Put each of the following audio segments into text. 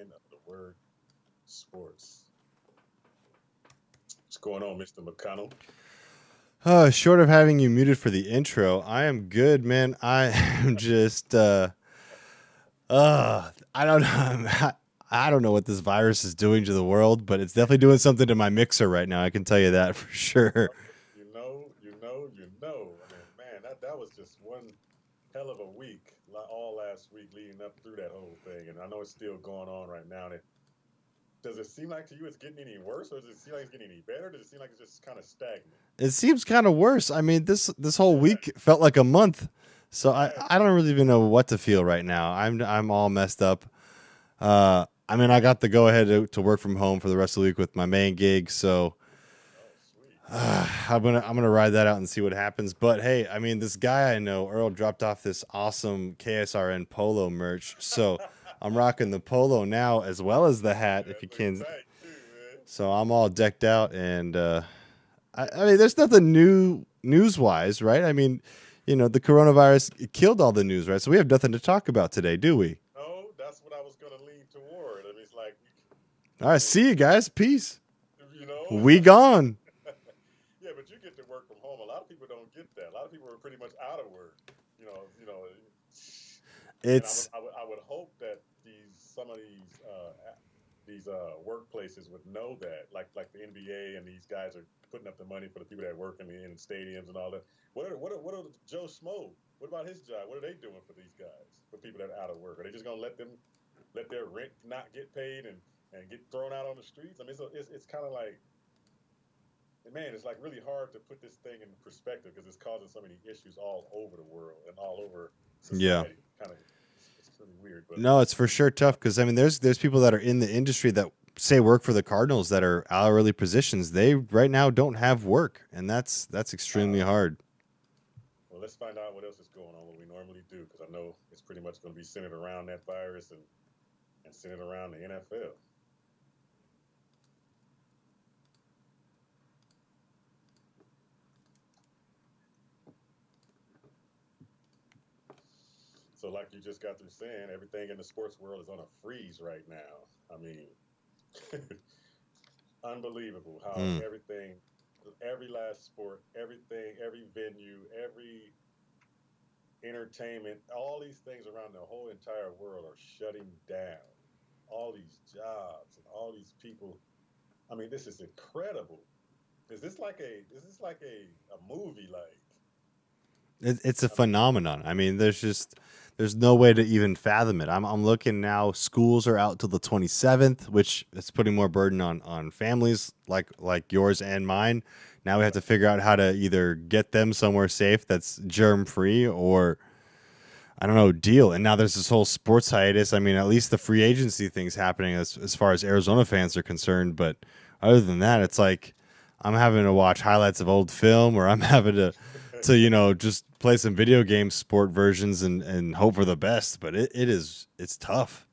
end of the word sports. What's going on, Mr. McConnell? Short of having you muted for the intro, I am good, man. I am just, I don't know. I don't know what this virus is doing to the world, but it's definitely doing something to my mixer right now. I can tell you that for sure. I mean, man, that was just one hell of a week, all last week leading up through that whole thing. And I know it's still going on right now. And does it seem like to you it's getting any worse, or does it seem like it's getting any better? Does it seem like it's just kind of stagnant? It seems kind of worse. I mean, this whole Yeah, week felt like a month, so I, yeah. I don't really even know what to feel right now. I'm all messed up. I mean, I got the go ahead to work from home for the rest of the week with my main gig, so Oh, sweet. I'm gonna ride that out and see what happens. But hey, I mean, this guy I know, Earl, dropped off this awesome KSRN polo merch, so I'm rocking the polo now as well as the hat, if you That looks can. tight too, man. So I'm all decked out, and I mean, there's nothing new news wise, right? I mean, the coronavirus killed all the news, right? So we have nothing to talk about today, do we? No, that's what I was gonna lean toward. I mean, it's like, All I right, mean, see you guys. Peace. you know, We gone. yeah, but you get to work from home. A lot of people don't get that. A lot of people are pretty much out of work. And It's I would hope that some of these workplaces would know that, like the NBA and these guys are putting up the money for the people that work in stadiums and all that. What are Joe Smo? What about his job? What are they doing for these guys? For people that are out of work, are they just gonna let their rent not get paid and get thrown out on the streets? I mean, it's kind of like, man, it's like really hard to put this thing in perspective because it's causing so many issues all over the world and all over yeah. society. Kind of, it's really weird, but No, it's for sure tough because I mean, there's people that are in the industry that say work for the Cardinals that are hourly positions. They right now don't have work, and that's extremely uh, hard. well, let's find out what else is going on. What we normally do, because I know it's pretty much going to be centered around that virus and centered around the NFL. So, like you just got through saying, everything in the sports world is on a freeze right now. I mean, unbelievable how Mm. everything, every last sport, everything, every venue, every entertainment, all these things around the whole entire world are shutting down. All these jobs and all these people. I mean, this is incredible. Is this like a movie? Like, It's a I mean, phenomenon. I mean, there's no way to even fathom it. I'm looking now. Schools are out till the 27th, which is putting more burden on families like yours and mine. Now we have yeah, to figure out how to either get them somewhere safe that's germ free or I don't know, deal. And now there's this whole sports hiatus. I mean, at least the free agency thing's happening as far as Arizona fans are concerned. But other than that, it's like I'm having to watch highlights of old film, or I'm having to just play some video game sport versions and hope for the best. But it's tough.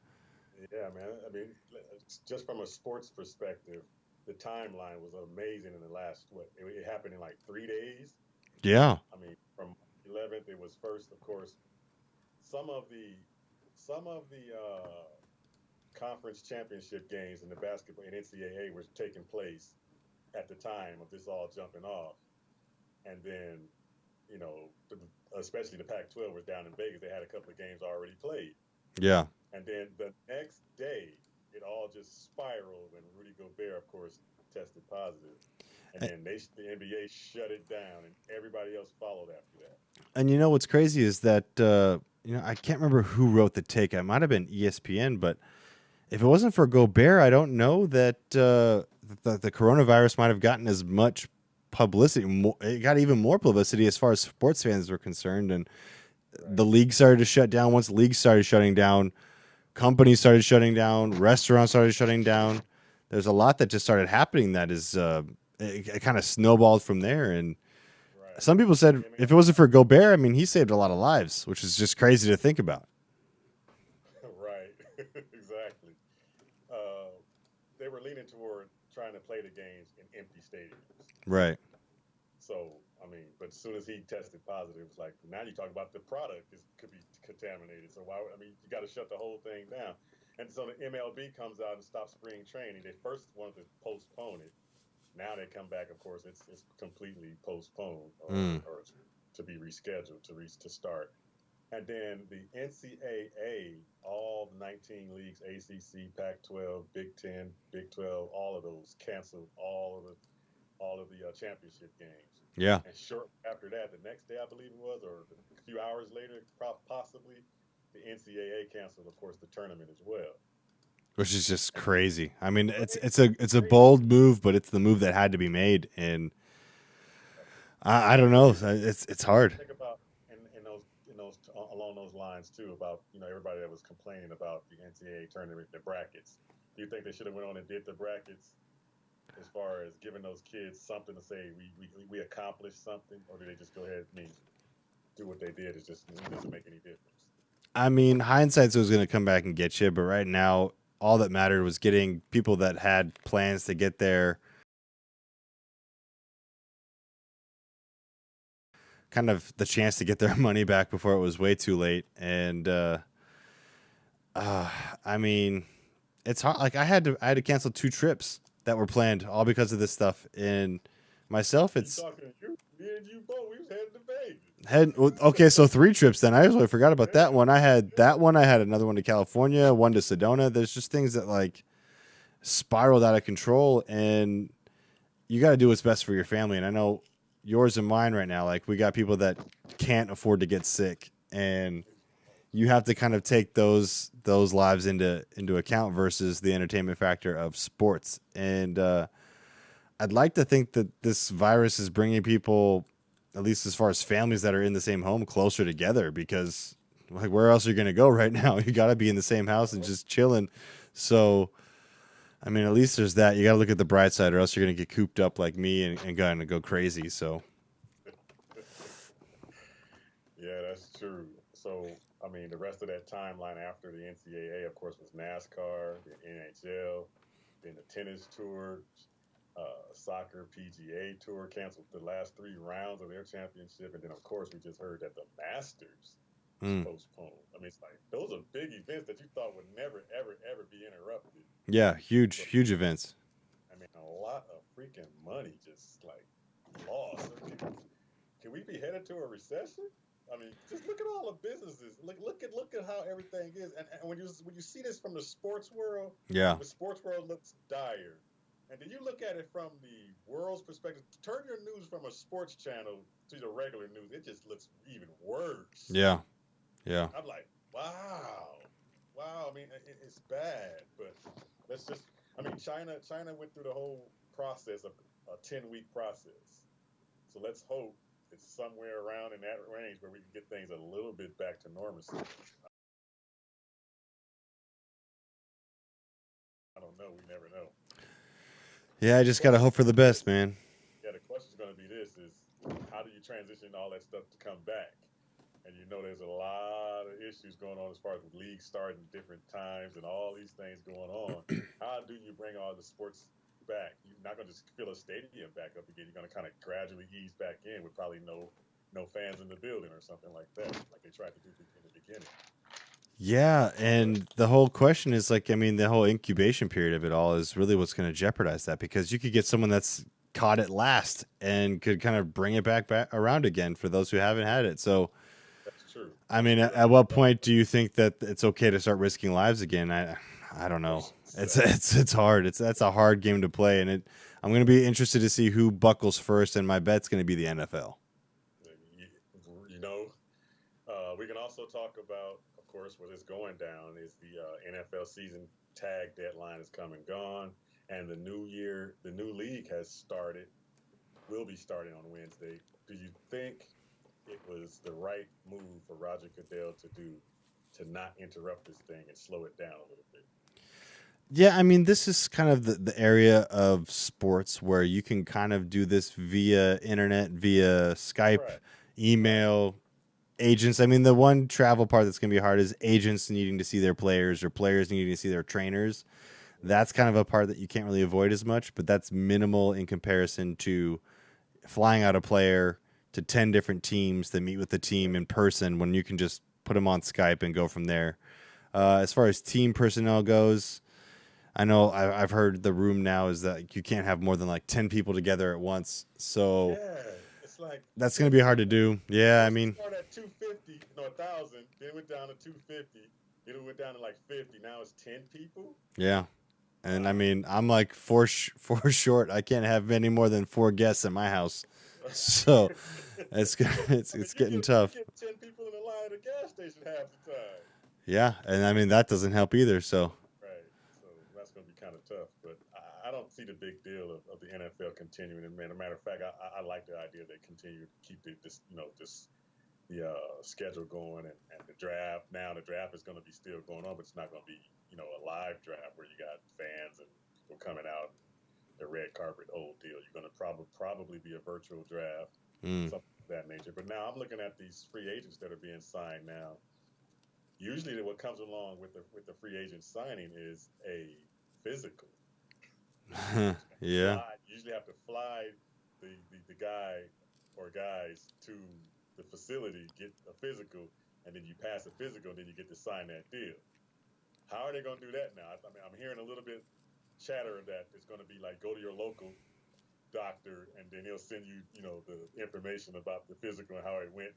yeah, man. I mean, just from a sports perspective, the timeline was amazing in the last what? It happened in like 3 days. Yeah, I mean, from 11th, it was first, of course. Some of the some of the conference championship games in the basketball in NCAA were taking place at the time of this all jumping off, and then you know, especially the Pac-12 was down in Vegas. They had a couple of games already played, yeah. and then the next day, it all just spiraled when Rudy Gobert, of course, tested positive, and then the NBA shut it down, and everybody else followed after that. And you know what's crazy is that I can't remember who wrote the take. It might have been ESPN, but if it wasn't for Gobert, I don't know that the coronavirus might have gotten as much publicity. It got even more publicity as far as sports fans were concerned, and Right. the league started to shut down. Once leagues started shutting down, companies started shutting down, restaurants started shutting down. There's a lot that just started happening that is it kind of snowballed from there. And Right. some people said I mean, if it wasn't for Gobert, I mean, he saved a lot of lives, which is just crazy to think about. right. Exactly. Uh, they were leaning toward trying to play the games in empty stadiums. Right. So, I mean, but as soon as he tested positive, it's like now you talk about the product could be contaminated. So why? I mean, you got to shut the whole thing down. And so the MLB comes out and stops spring training. They first wanted to postpone it. Now they come back. Of course, it's completely postponed Mm. or to be rescheduled to start. And then the NCAA, all 19 leagues, ACC, Pac-12, Big Ten, Big 12, all of those canceled all of the championship games. Yeah. And short after that, the next day I believe it was, or a few hours later, possibly, the NCAA canceled, of course, the tournament as well. Which is just crazy. I mean, it's a bold move, but it's the move that had to be made, and I don't know. It's hard. Think about in those along those lines too about everybody that was complaining about the NCAA tournament, the brackets. Do you think they should have went on and did the brackets as far as giving those kids something to say we accomplished something, or do they just go ahead and do what they did? It doesn't make any difference. I mean, hindsight's always going to come back and get you, but right now, all that mattered was getting people that had plans to get there kind of the chance to get their money back before it was way too late. And I mean, it's hard. Like I had to cancel 2 trips that were planned all because of this stuff. And myself, it's talking to you, me and you both. We was headed to Vegas. okay. So 3 trips then. I actually forgot about that one. I had that one. I had another one to California, one to Sedona. There's just things that like spiraled out of control, and you got to do what's best for your family. And I know yours and mine right now, like we got people that can't afford to get sick, and you have to kind of take those lives into account versus the entertainment factor of sports. And I'd like to think that this virus is bringing people, at least as far as families that are in the same home, closer together, because like where else are you going to go right now? You got to be in the same house and just chilling. So I mean, at least there's that. You got to look at the bright side, or else you're going to get cooped up like me and going to go crazy. So, yeah, that's true. So, I mean, the rest of that timeline after the NCAA, of course, was NASCAR, the NHL, then the tennis tour, soccer PGA tour canceled the last 3 rounds of their championship, and then of course we just heard that the Masters was postponed. I mean, it's like those are big events that you thought would never, ever, ever be interrupted. yeah, huge events. I mean, a lot of freaking money just like lost. Can we be headed to a recession? I mean, just look at all the businesses. Look at how everything is. And when you see this from the sports world, yeah, the sports world looks dire. And then you look at it from the world's perspective. Turn your news from a sports channel to the regular news. It just looks even worse. Yeah. I'm like, wow. I mean, it's bad, but let's just. I mean, China went through the whole process of a 10-week process. So let's hope it's somewhere around in that range where we can get things a little bit back to normalcy. I don't know. We never know. Yeah, I just got to hope for the best, man. Yeah, the question is going to be this: is how do you transition all that stuff to come back? And there's a lot of issues going on as far as leagues starting different times and all these things going on. How do you bring all the sports back? You're not going to just fill a stadium back up again. You're going to kind of gradually ease back in with probably no fans in the building or something like that, like they tried to do in the beginning. Yeah, and the whole question is like, I mean, the whole incubation period of it all is really what's going to jeopardize that, because you could get someone that's caught it last and could kind of bring it back around again for those who haven't had it. So, that's true. I mean, at what point do you think that it's okay to start risking lives again? I don't know. It's hard. That's a hard game to play, and I'm going to be interested to see who buckles first, and my bet's going to be the NFL. We can also talk about, of course, what is going down is the NFL season tag deadline is come and gone, and the new league has started, will be starting on Wednesday. Do you think it was the right move for Roger Goodell to do, to not interrupt this thing and slow it down a little bit? Yeah, I mean, this is kind of the area of sports where you can kind of do this via internet, via Skype, right, email, agents. I mean, the one travel part that's going to be hard is agents needing to see their players or players needing to see their trainers. That's kind of a part that you can't really avoid as much, but that's minimal in comparison to flying out a player to 10 different teams to meet with the team in person when you can just put them on Skype and go from there. As far as team personnel goes, I know I've heard the room now is that you can't have more than like 10 people together at once. So Yeah, it's like that's going 10 to be hard people. to do. Yeah, I First it mean, started at 250, 1,000. Then it went down to 250. Then it went down to like 50. Now it's 10 people. yeah. And I Wow. mean, I'm like four short. I can't have any more than 4 guests at my house. So it's I mean, it's getting you tough. get 10 people in a line at a gas station half the time. Yeah, and I mean that doesn't help either. So Right. So that's going to be kind of tough. But I don't see the big deal of the NFL continuing. And man, a matter of fact, I like the idea they continue to keep the schedule going and the draft. Now the draft is going to be still going on, but it's not going to be a live draft where you got fans and people coming out, the red carpet whole deal. You're going to probably be a virtual draft, mm. something of that nature. But now I'm looking at these free agents that are being signed now. Usually, what comes along with the free agent signing is a physical. Yeah. You usually have to fly the guy or guys to the facility, get a physical, and then you pass a physical, and then you get to sign that deal. How are they going to do that now? I mean, I'm hearing a little bit chatter that it's going to be like go to your local doctor, and then he'll send you, the information about the physical and how it went.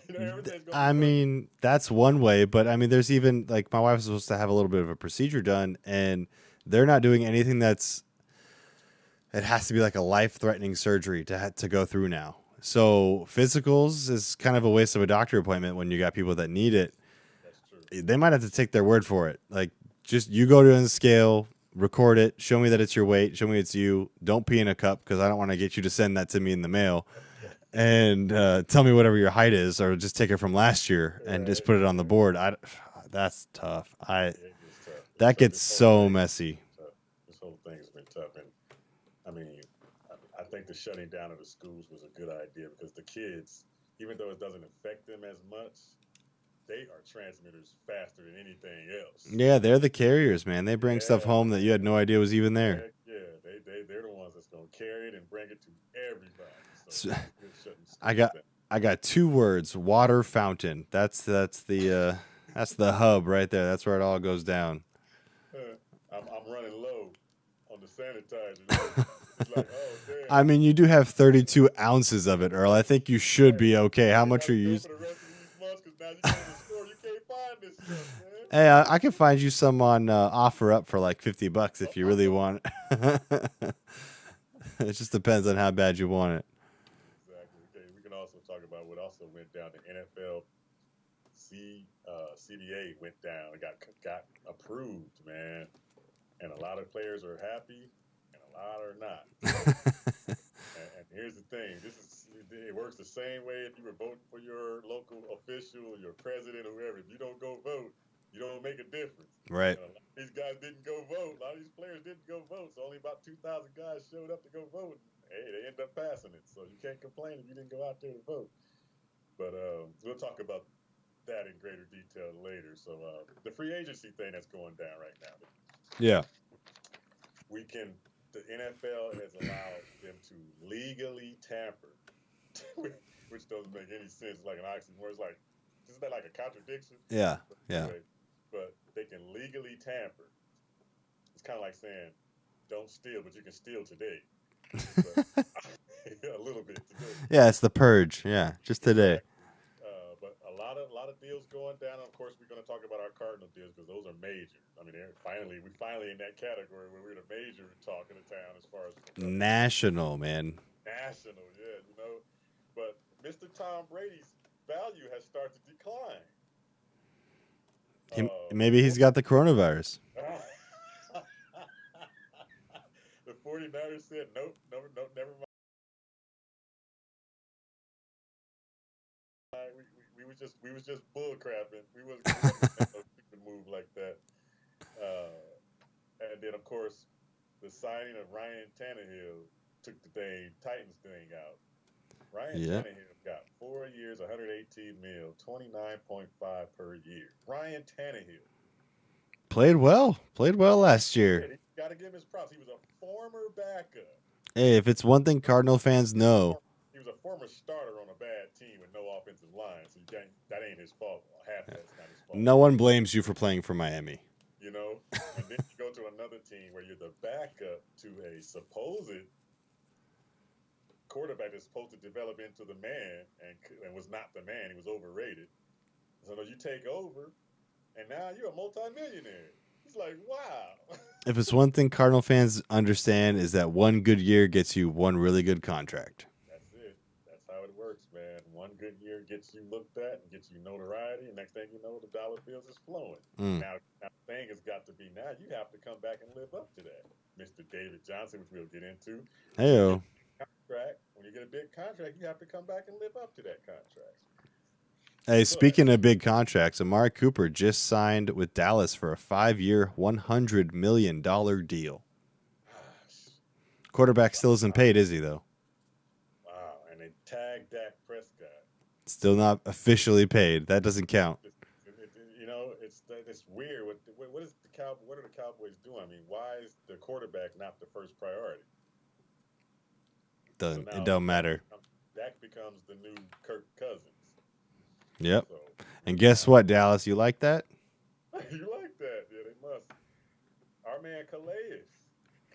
And, everything's going to be I virtual. mean, that's one way, but I mean, there's even like my wife was supposed to have a little bit of a procedure done, and they're not doing anything that's it has to be like a life-threatening surgery to go through now. So physicals is kind of a waste of a doctor appointment when you got people that need it. That's true. They might have to take their word for it. Like, just you go to the scale, record it, show me that it's your weight, show me it's you. Don't pee in a cup because I don't want to get you to send that to me in the mail. And tell me whatever your height is, or just take it from last year and just Right, put it on the right. board. That's tough. It gets tough. That gets This whole so thing has messy. been tough. This whole thing has been tough, and I mean, I think the shutting down of the schools was a good idea because the kids, even though it doesn't affect them as much, they are transmitters faster than anything else. Yeah, they're the carriers, man. They bring stuff Yeah, home that you had no idea was even there. heck yeah, they're the ones that's gonna carry it and bring it to everybody. So So, it was good shutting I schools got down. I got 2 words: water fountain. That's the hub right there. That's where it all goes down. I'm running low on the sanitizer. It's like, oh damn. I mean, you do have 32 ounces of it, Earl. I think you should Right. be okay. How I much gotta are you store for using? the rest of these months because now you go to the store, you can't find this stuff, man. Hey, I can find you some on offer up for like $50 if you really Okay. want it. It just depends on how bad you want it. Exactly. Okay. We can also talk about what also went down. The NFL CBA went down. It got approved, man. And a lot of players are happy, and a lot are not. And here's the thing: it works the same way if you were voting for your local official, your president, or whoever. If you don't go vote, you don't make a difference. Right. And a lot of these guys didn't go vote. A lot of these players didn't go vote. So only about 2,000 guys showed up to go vote. Hey, they end up passing it. So you can't complain if you didn't go out there to vote. But we'll talk about that in greater detail later. So the free agency thing that's going down right now, Yeah. the NFL has allowed them to legally tamper, which doesn't make any sense. Like an oxymoron. It's like, isn't that like a contradiction? Yeah. But Yeah. anyway, but they can legally tamper. It's kind of like saying, don't steal, but you can steal today. But, a little bit today. Yeah, it's the purge. Yeah, just today. Exactly. But a lot of deals going down. Of course, we're going to talk about our Cardinal deals because those are major. I mean, we finally in that category where we're the major talk of the town as far as National, man. national. Yeah, But Mr. Tom Brady's value has started to decline. Maybe he's got the coronavirus. The 49ers said, nope, never mind. We was just bull crapping. We wasn't gonna make no stupid move like that. And then of course the signing of Ryan Tannehill took the Titans thing out. Ryan Yeah. Tannehill got 4 years, 118 mil, 29.5 per year. Ryan Tannehill. Played well last year. Yeah, he got to give him his props. He was a former backup. Hey, if it's one thing Cardinal fans know, He was a former starter on a bad team with no offensive line, so that ain't his fault. half of that's not his fault. No one blames you for playing for Miami. You know, and then you go to another team where you're the backup to a supposed quarterback that's supposed to develop into the man and was not the man. He was overrated. So you take over, and now you're a multimillionaire. It's like, wow. If it's one thing Cardinal fans understand is that one good year gets you one really good contract. That's it. That's how it works, man. One good year gets you looked at and gets you notoriety, and next thing you know, the dollar bills is flowing. Now the thing has got to be now you have to come back and live up to that, Mr. David Johnson, which we'll get into. Heyo. When you get a big contract, you have to come back and live up to that contract. Hey, speaking of big contracts, Amari Cooper just signed with Dallas for a 5-year, $100 million deal. Quarterback still isn't paid, is he, though? Wow, and they tagged Dak Prescott. Still not officially paid. That doesn't count. You know, it's weird. What are the Cowboys doing? I mean, why is the quarterback not the first priority? It don't matter. Dak becomes the new Kirk Cousins. Yep. So, and guess what, Dallas? You like that? You like that? Yeah, they must. Our man Calais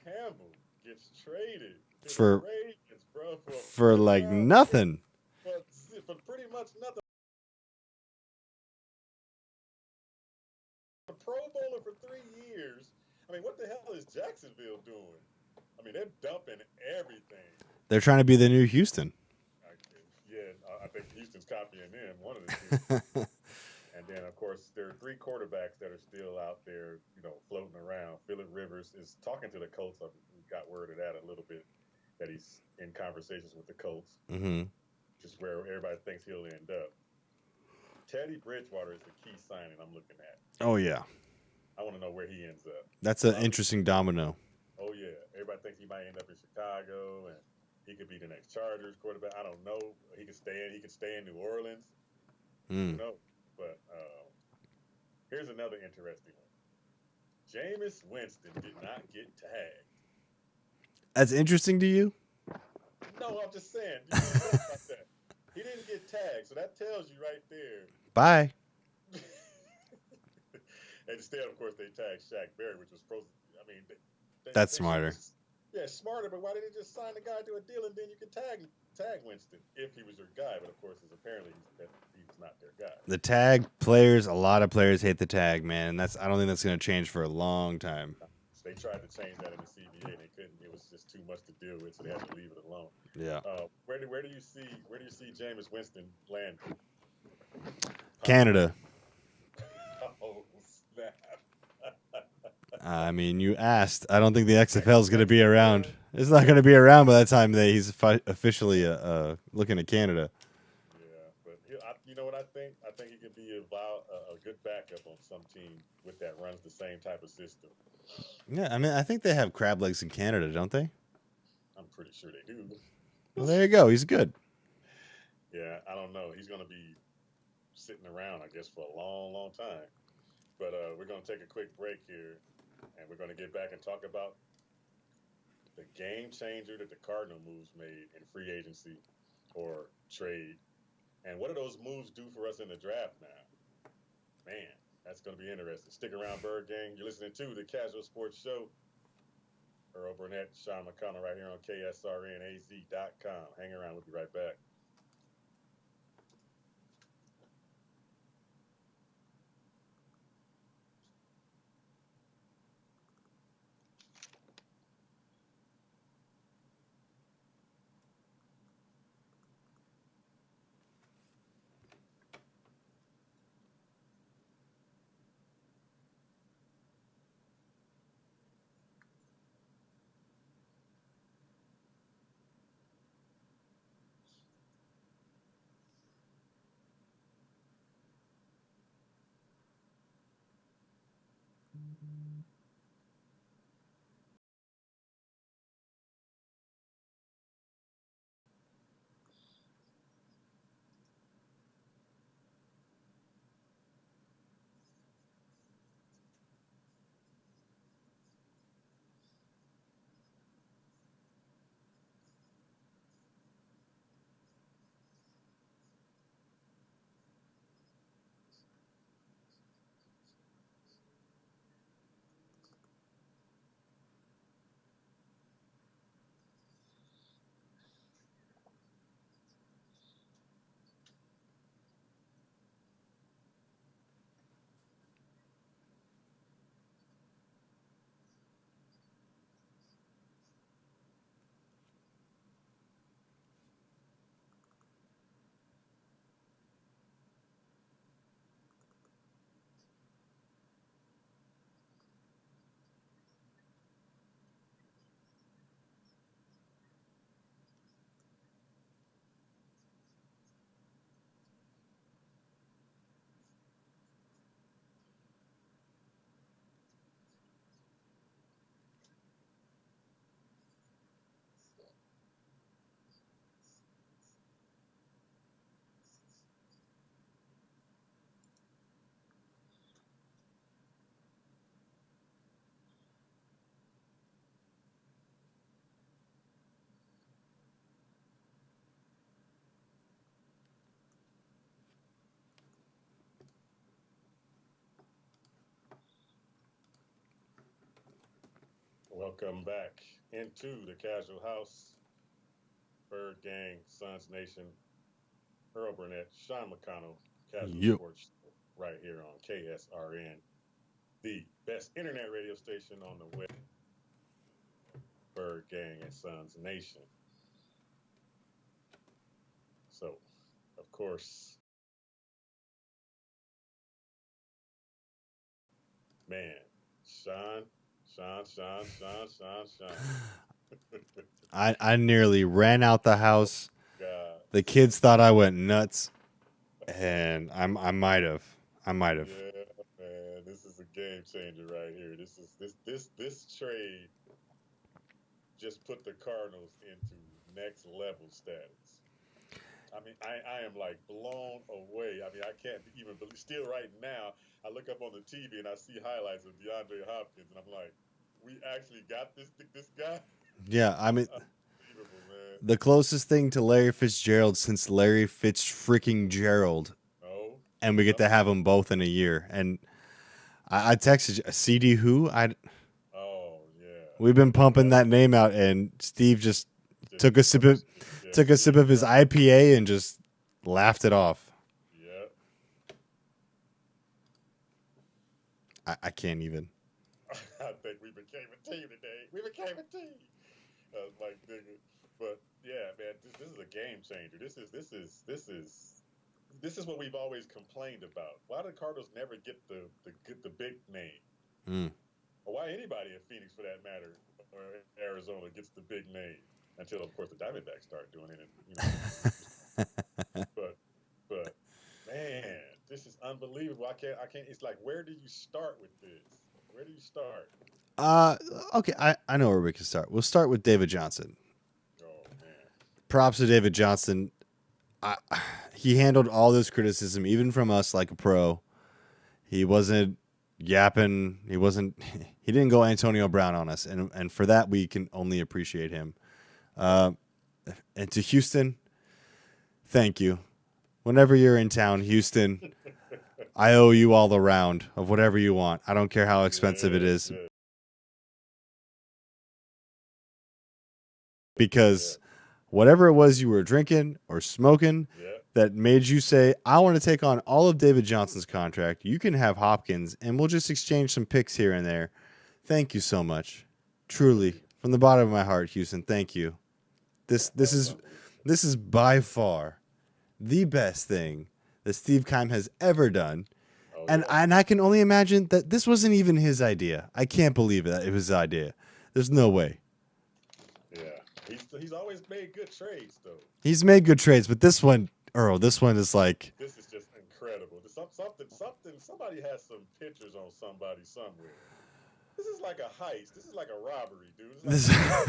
Campbell gets traded to the Ravens, bro, for like nothing. For pretty much nothing. A Pro Bowler for 3 years. I mean, what the hell is Jacksonville doing? I mean, they're dumping everything. They're trying to be the new Houston. Yeah, I think Houston's copying them, one of the two. And then, of course, there are 3 quarterbacks that are still out there, you know, floating around. Phillip Rivers is talking to the Colts. I got word of that a little bit, that he's in conversations with the Colts, just where everybody thinks he'll end up. Teddy Bridgewater is the key signing I'm looking at. Oh, yeah. I want to know where he ends up. That's an interesting domino. Oh, yeah. Everybody thinks he might end up in Chicago, and he could be the next Chargers quarterback. I don't know. He could stay in New Orleans. Who knows? But here's another interesting one. Jameis Winston did not get tagged. That's interesting to you? No, I'm just saying. You didn't know about that. He didn't get tagged, so that tells you right there. Bye. And instead, of course, they tagged Shaq Barrett, which was supposed to, I mean, that's smarter. Yeah, smarter, but why did they just sign the guy to a deal and then you could tag Winston if he was your guy? But of course, apparently he's not their guy. The tag players, a lot of players hate the tag, man, and I don't think that's going to change for a long time. So they tried to change that in the CBA, and they couldn't. It was just too much to deal with, so they had to leave it alone. Yeah. Where do you see Jameis Winston land? Canada. Oh snap! I mean, you asked. I don't think the XFL is going to be around. It's not going to be around by the time that he's officially looking at Canada. Yeah, but you know what I think? I think he could be a good backup on some team that runs the same type of system. Yeah, I mean, I think they have crab legs in Canada, don't they? I'm pretty sure they do. Well, there you go. He's good. Yeah, I don't know. He's going to be sitting around, I guess, for a long, long time. But we're going to take a quick break here, and we're going to get back and talk about the game changer that the Cardinal moves made in free agency or trade. And what do those moves do for us in the draft now? Man, that's going to be interesting. Stick around, Bird Gang. You're listening to the Kazual Sportz Show. Earl Burnett, Sean McConnell right here on KSRNAZ.com. Hang around. We'll be right back. Welcome back into the Casual House. Bird Gang, Suns Nation, Earl Burnett, Sean McConnell, Casual Yep. Sports, right here on KSRN, the best internet radio station on the web. Bird Gang and Suns Nation. So, of course, man, Sean. I nearly ran out the house. God. The kids thought I went nuts, and I might have. Yeah, man, this is a game changer right here. This trade just put the Cardinals into next level status. I mean, I am like blown away. I mean, I can't even believe. Still, right now, I look up on the TV and I see highlights of DeAndre Hopkins, and I'm like, we actually got this guy. Yeah, I mean, Unbelievable, man. the closest thing to Larry Fitzgerald since Larry Fitz-freaking-Gerald. Oh, And we get to have them both in a year. And I texted you, CD who? oh yeah. We've been pumping that name out, and Steve just took a sip of his IPA and just laughed it off. Yeah. I can't even. I think we became a team today. We became a team. Mike Digger. But yeah, man, this is a game changer. This is what we've always complained about. Why do Cardinals never get the big name? Or why anybody in Phoenix, for that matter, or Arizona gets the big name until, of course, the Diamondbacks start doing it. And, but man, this is unbelievable. I can't. It's like, where do you start with this? Where do you start? Okay, I know where we can start. We'll start with David Johnson. Oh man. Props to David Johnson. He handled all this criticism, even from us, like a pro. He wasn't yapping. He didn't go Antonio Brown on us, and for that we can only appreciate him. And to Houston, thank you. Whenever you're in town, Houston, I owe you all the round of whatever you want. I don't care how expensive it is. Because whatever it was you were drinking or smoking that made you say, I want to take on all of David Johnson's contract, you can have Hopkins, and we'll just exchange some picks here and there. Thank you so much. Truly, from the bottom of my heart, Houston, thank you. This is by far the best thing that Steve Keim has ever done. And I can only imagine that this wasn't even his idea. I can't believe it was his idea. There's no way. Yeah. He's always made good trades, though. He's made good trades, but this one, Earl, this one is like... This is just incredible. Somebody has some pictures on somebody somewhere. This is like a heist. This is like a robbery, dude. How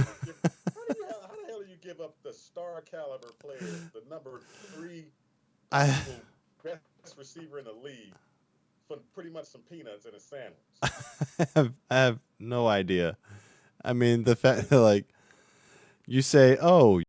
the hell do you give up the star caliber player, the number 3 best receiver in the league, for pretty much some peanuts and a sandwich? I have no idea. I mean, the fact that, like, you say, oh,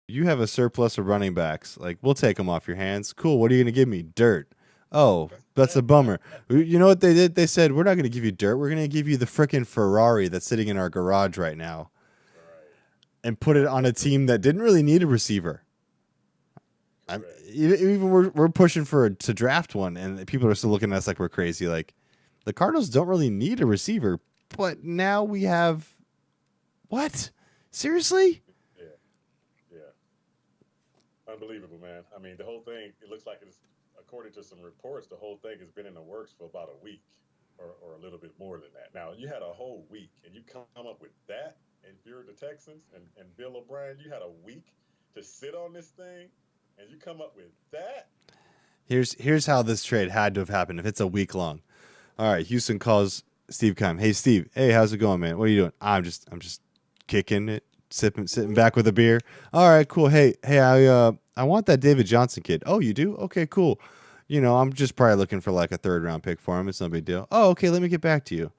you have a surplus of running backs. Like, we'll take them off your hands. Cool. What are you going to give me? Dirt. Oh, that's a bummer. You know what they did? They said, we're not going to give you dirt. We're going to give you the frickin' Ferrari that's sitting in our garage right now. And put it on a team that didn't really need a receiver. Even we're pushing to draft one, and people are still looking at us like we're crazy. Like, the Cardinals don't really need a receiver, but now we have what? Seriously? Yeah. Unbelievable, man. I mean, the whole thing, it looks like it's, according to some reports, the whole thing has been in the works for about a week or a little bit more than that. Now, you had a whole week, and you come up with that, and if you're the Texans and Bill O'Brien, you had a week to sit on this thing, and you come up with that? Here's how this trade had to have happened if it's a week long. All right, Houston calls Steve Keim. Hey, Steve. Hey, how's it going, man? What are you doing? I'm just kicking it, sitting back with a beer. All right, cool. Hey, I want that David Johnson kid. Oh, you do? Okay, cool. You know, I'm just probably looking for like a 3rd round pick for him. It's no big deal. Oh, okay, let me get back to you.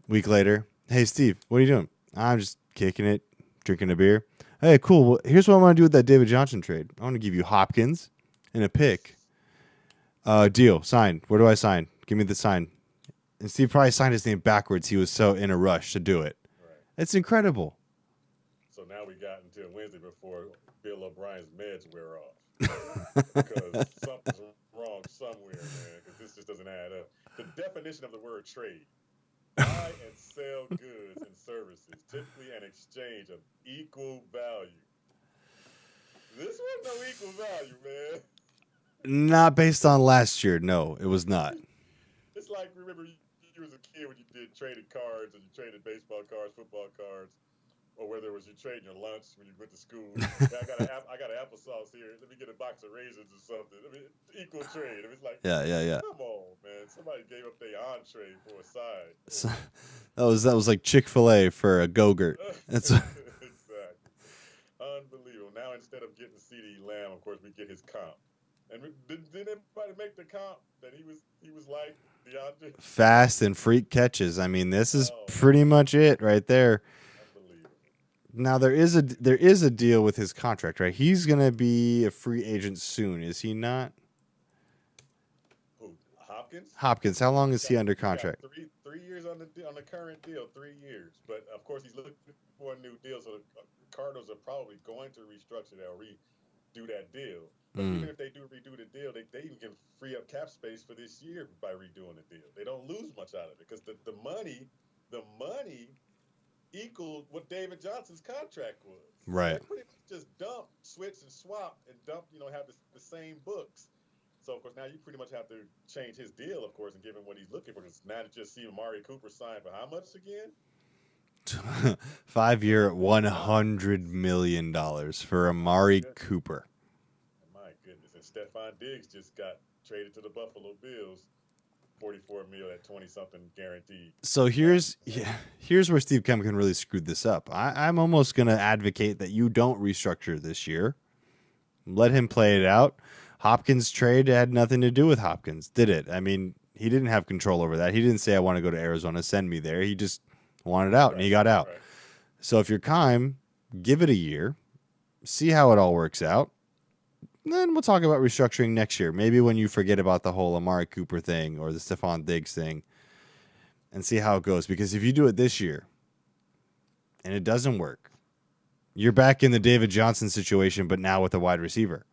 Week later, hey, Steve, what are you doing? I'm just kicking it, drinking a beer. Hey, cool. Well, here's what I want to do with that David Johnson trade. I want to give you Hopkins and a pick. Deal. Sign. Where do I sign? Give me the sign. And Steve probably signed his name backwards. He was so in a rush to do it. Right. It's incredible. So now we got until Wednesday before Bill O'Brien's meds wear off. Because something's wrong somewhere, man, because this just doesn't add up. The definition of the word trade: buy and sell goods and services, typically an exchange of equal value. This wasn't no equal value, man. Not based on last year. No, it was not. It's like, remember, you was a kid when you traded cards, and you traded baseball cards, football cards, or whether it was you trading your lunch when you went to school. Hey, I got an applesauce here. Let me get a box of raisins or something. I mean, equal trade. I mean, it's like, Yeah. come on, man. Somebody gave up their entree for a side. So, that was like Chick-fil-A for a Go-Gurt. Exactly. Unbelievable. Now instead of getting CeeDee Lamb, of course, we get his comp. And did anybody make the comp that he was like DeAndre? Fast and freak catches. I mean, this is pretty much it right there. Unbelievable. Now there is a deal with his contract, right? He's gonna be a free agent soon, is he not? Who? Hopkins? Hopkins. How long is he under contract? 3 years on the current deal. 3 years, but of course he's looking for a new deal. So the Cardinals are probably going to restructure that or redo that deal. But even if they do redo the deal, they even can free up cap space for this year by redoing the deal. They don't lose much out of it because the money equaled what David Johnson's contract was. Right. So they pretty much just dump, switch, and swap, and dump. Have the same books. So of course now you pretty much have to change his deal, of course, and give him what he's looking for. Because now to just see Amari Cooper sign for how much again? 5-year, $100 million for Amari Cooper. My goodness. And Stephon Diggs just got traded to the Buffalo Bills, $44 million at 20-something guaranteed. So here's where Steve Keim can really screw this up. I'm almost going to advocate that you don't restructure this year. Let him play it out. Hopkins trade had nothing to do with Hopkins, did it? I mean, he didn't have control over that. He didn't say, I want to go to Arizona, send me there. He just wanted out, and he got out. Right. So if you're Keim, give it a year, see how it all works out. Then we'll talk about restructuring next year. Maybe when you forget about the whole Amari Cooper thing or the Stephon Diggs thing and see how it goes. Because if you do it this year and it doesn't work, you're back in the David Johnson situation, but now with a wide receiver.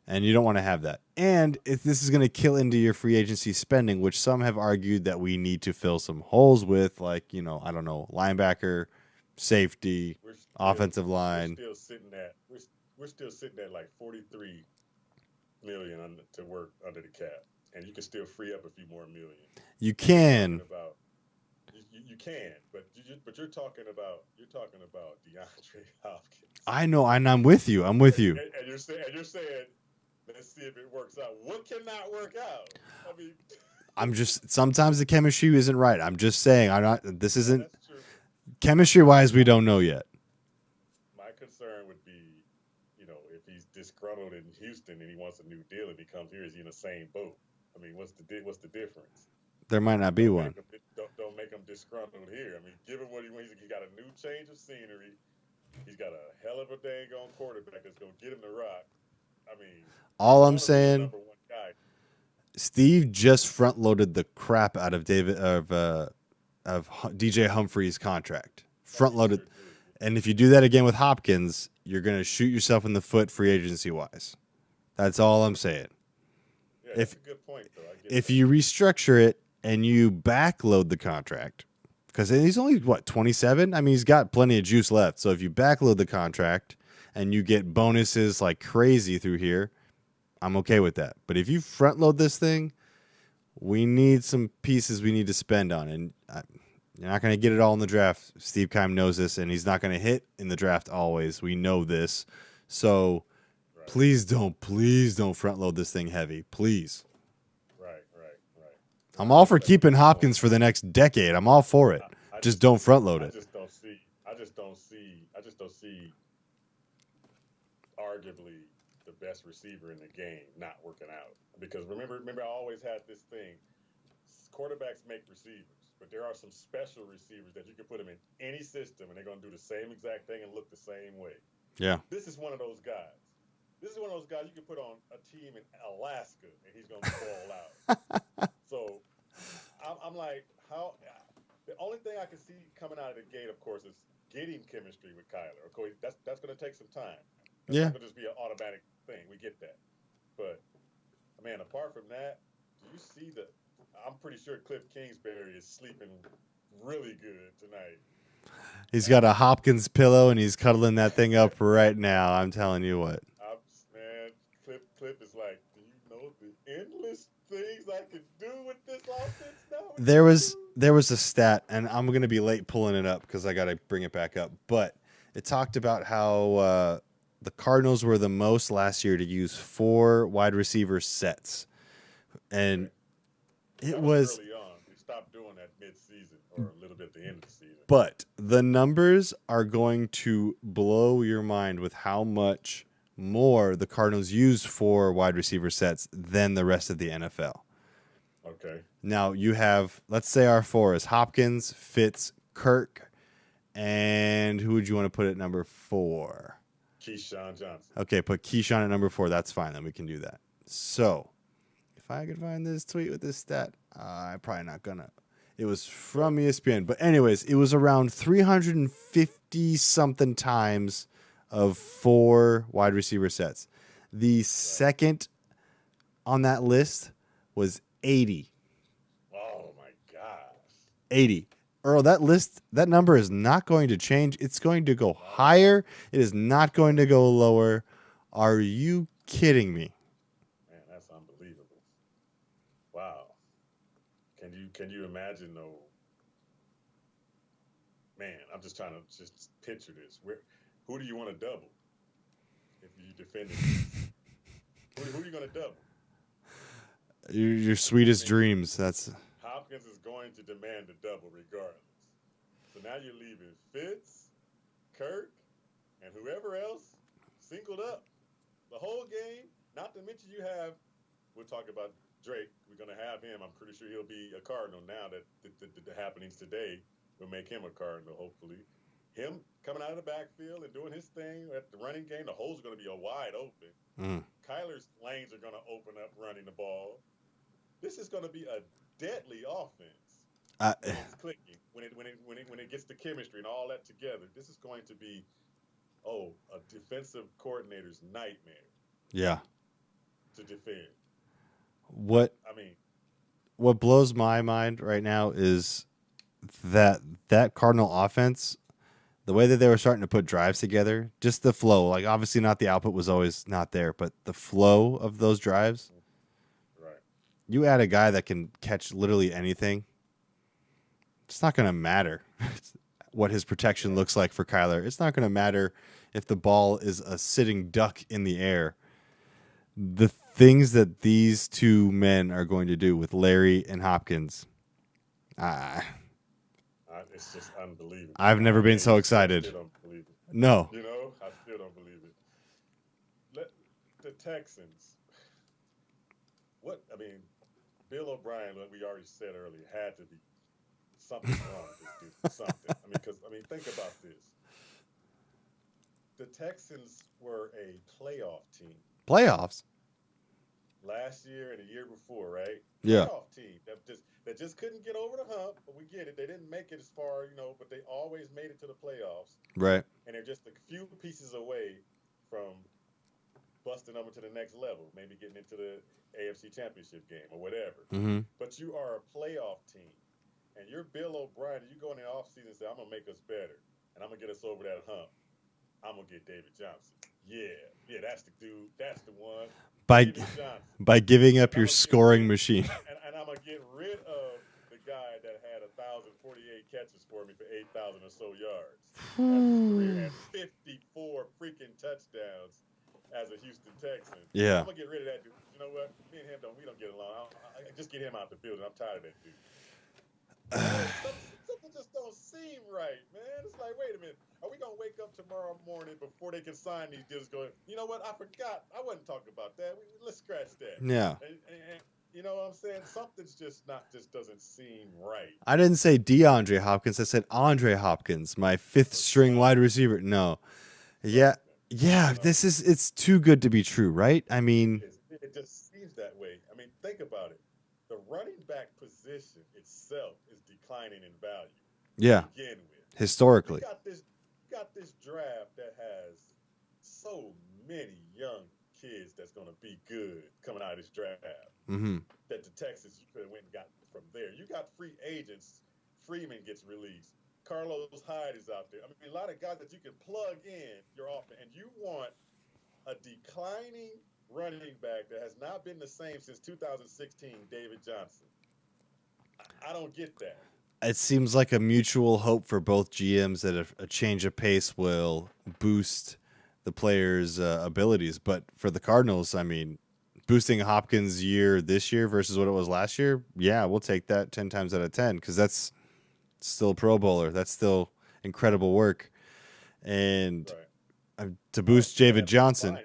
And you don't want to have that. And if this is going to kill into your free agency spending, which some have argued that we need to fill some holes with, like, I don't know, linebacker, safety, offensive line. We're still sitting at like $43 million to work under the cap, and you can still free up a few more million. You can. You can, but you're talking about DeAndre Hopkins. I know, and I'm with you. And you're saying, let's see if it works out. What cannot work out? I mean, I'm just sometimes the chemistry isn't right. I'm just saying this isn't chemistry wise. We don't know yet. My concern would be, if he's disgruntled in Houston and he wants a new deal and he comes here, is he in the same boat? I mean, what's the difference? There might not be one. Don't make him disgruntled here. I mean, give him what he wants. He's got a new change of scenery. He's got a hell of a dang on quarterback that's going to get him the rock. I mean, all I'm saying, Steve just front loaded the crap out of DJ Humphrey's contract. Front loaded, and if you do that again with Hopkins, you're going to shoot yourself in the foot free agency wise. That's all I'm saying. Yeah, that's a good point, though. If you restructure it and you backload the contract, because he's only 27. I mean, he's got plenty of juice left. So if you backload the contract and you get bonuses like crazy through here, I'm okay with that. But if you front load this thing, we need some pieces we need to spend on, and you're not going to get it all in the draft. Steve Keim knows this, and he's not going to hit in the draft always. We know this. So please don't front load this thing heavy. Please. Right. I'm all for keeping Hopkins for the next decade. I'm all for it. Just don't front load it. I just don't see arguably the best receiver in the game not working out. Because remember I always had this thing. Quarterbacks make receivers, but there are some special receivers that you can put them in any system and they're going to do the same exact thing and look the same way. Yeah. This is one of those guys. This is one of those guys you can put on a team in Alaska and he's going to ball out. So I'm like, how? The only thing I can see coming out of the gate, of course, is getting chemistry with Kyler. Of course, that's going to take some time. It's Yeah. not going to just be an automatic thing. We get that. But, man, apart from that, do you see the – I'm pretty sure Cliff Kingsbury is sleeping really good tonight. He's got a Hopkins pillow, and he's cuddling that thing up right now. I'm telling you what. Man, Cliff is like, do you know the endless things I can do with this offense now? There was a stat, and I'm going to be late pulling it up because I got to bring it back up. But it talked about how the Cardinals were the most last year to use 4 wide receiver sets. And it was early on. We stopped doing that mid-season or a little bit at the end of the season. But the numbers are going to blow your mind with how much more the Cardinals use 4 wide receiver sets than the rest of the NFL. Okay. Now you have, let's say our 4 is Hopkins, Fitz, Kirk, and who would you want to put at number 4? Keyshawn Johnson. Okay, put Keyshawn at number 4. That's fine. Then we can do that. So if I could find this tweet with this stat, I'm probably not going to. It was from ESPN. But anyways, it was around 350-something times of 4 wide receiver sets. The second on that list was 80. Oh, my gosh. 80. Earl, that number is not going to change. It's going to go higher. It is not going to go lower. Are you kidding me? Man, that's unbelievable. Wow. Can you imagine though? Man, I'm just trying to just picture this. Who do you want to double if you defend it? Who are you going to double? Your sweetest dreams. That's Hopkins is going to demand a double regardless. So now you're leaving Fitz, Kirk, and whoever else singled up the whole game. Not to mention you have. We'll talk about Drake. We're going to have him. I'm pretty sure he'll be a Cardinal now that the happenings today will make him a Cardinal, hopefully. Him coming out of the backfield and doing his thing at the running game, the holes are going to be wide open. Kyler's lanes are going to open up running the ball. This is going to be a deadly offense. When it's clicking, when it gets the chemistry and all that together, this is going to be, a defensive coordinator's nightmare. Yeah. To defend. What blows my mind right now is that Cardinal offense, the way that they were starting to put drives together, just the flow, like obviously not the output was always not there, but the flow of those drives. Right. You add a guy that can catch literally anything, it's not going to matter what his protection looks like for Kyler. It's not going to matter if the ball is a sitting duck in the air. The things that these 2 men are going to do with Larry and Hopkins, it's just unbelievable. I've never been so excited. I still don't believe it. No. I still don't believe it. The Texans. Bill O'Brien, like we already said earlier, had to be something wrong with this dude. Something. Think about this. The Texans were a playoff team. Playoffs? Last year and the year before, right? Yeah. Playoff team that just couldn't get over the hump, but we get it. They didn't make it as far, but they always made it to the playoffs. Right. And they're just a few pieces away from busting over to the next level, maybe getting into the AFC Championship game or whatever. Mm-hmm. But you are a playoff team, and you're Bill O'Brien. You go in the offseason and say, I'm going to make us better, and I'm going to get us over that hump. I'm going to get David Johnson. Yeah, that's the dude. That's the one. By giving up your scoring machine. And I'm going to get rid of the guy that had 1,048 catches for me for 8,000 or so yards. Career had 54 freaking touchdowns as a Houston Texan. Yeah. I'm going to get rid of that dude. You know what? Me and him we don't get along. I just get him out the building. I'm tired of that dude. Something just don't seem right, man. It's like, wait a minute. Are we going to wake up tomorrow morning before they can sign these deals going, you know what? I forgot. I wasn't talking about that. Let's scratch that. Yeah. And you know what I'm saying? Something's just doesn't seem right. I didn't say DeAndre Hopkins. I said Andre Hopkins, my 5th string wide receiver. No. Yeah. Yeah, You know, it's too good to be true, right? I mean, it just seems that way. I mean, think about it. The running back position itself is declining in value to yeah, begin with. You historically. got this, you got this draft that has so many young kids that's going to be good coming out of this draft Hmm. that the Texans you could have went and got from there. You got free agents. Freeman gets released. Carlos Hyde is out there. I mean, a lot of guys that you can plug in your offense, and you want a declining running back that has not been the same since 2016, David Johnson. I don't get that. It seems like a mutual hope for both GMs that a change of pace will boost the players' abilities. But for the Cardinals, I mean, boosting Hopkins' year this year versus what it was last year, yeah, we'll take that 10 times out of 10 because that's still a Pro Bowler. That's still incredible work. And Right. to boost David Absolutely Johnson, fine.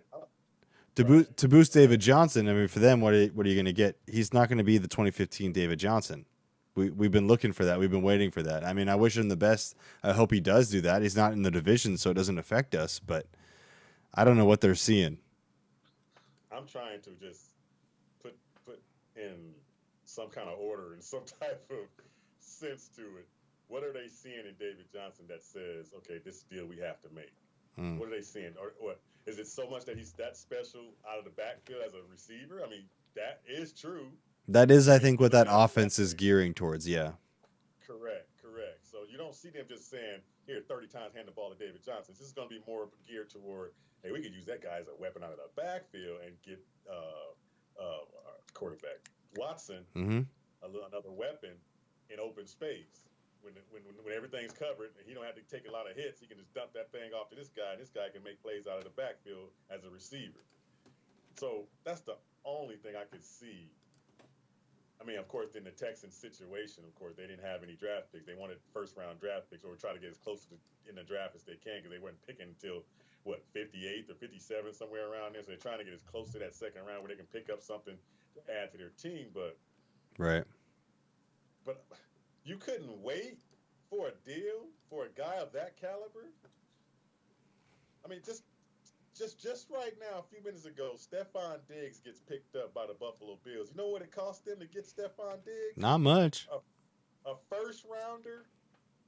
Right. to boost David Johnson, I mean, for them, what are you going to get? He's not going to be the 2015 David Johnson. We've been looking for that. We've been waiting for that. I mean, I wish him the best. I hope he does do that. He's not in the division, so it doesn't affect us. But I don't know what they're seeing. I'm trying to just put in some kind of order and some type of sense to it. What are they seeing in David Johnson that says, okay, this deal we have to make? Hmm. What are they seeing? Or is it so much that he's that special out of the backfield as a receiver? I mean, that is true. That is, I I mean, think, when you what look that at it that offense is way. gearing towards. Yeah. Correct, correct. So you don't see them just saying, here, 30 times hand the ball to David Johnson. This is going to be more geared toward, hey, we could use that guy as a weapon out of the backfield and get our quarterback Watson Hmm. another weapon in open space. When everything's covered and he don't have to take a lot of hits, he can just dump that thing off to this guy, and this guy can make plays out of the backfield as a receiver. So that's the only thing I could see. I mean, of course, in the Texans situation, of course, they didn't have any draft picks. They wanted first round draft picks or try to get as close to in the draft as they can because they weren't picking until what 58th or 57 somewhere around there. So they're trying to get as close to that second round where they can pick up something to add to their team. Right. But you couldn't wait for a deal for a guy of that caliber. I mean, just right now, a few minutes ago, Stephon Diggs gets picked up by the Buffalo Bills. You know what it cost them to get Stephon Diggs? Not much. A first rounder,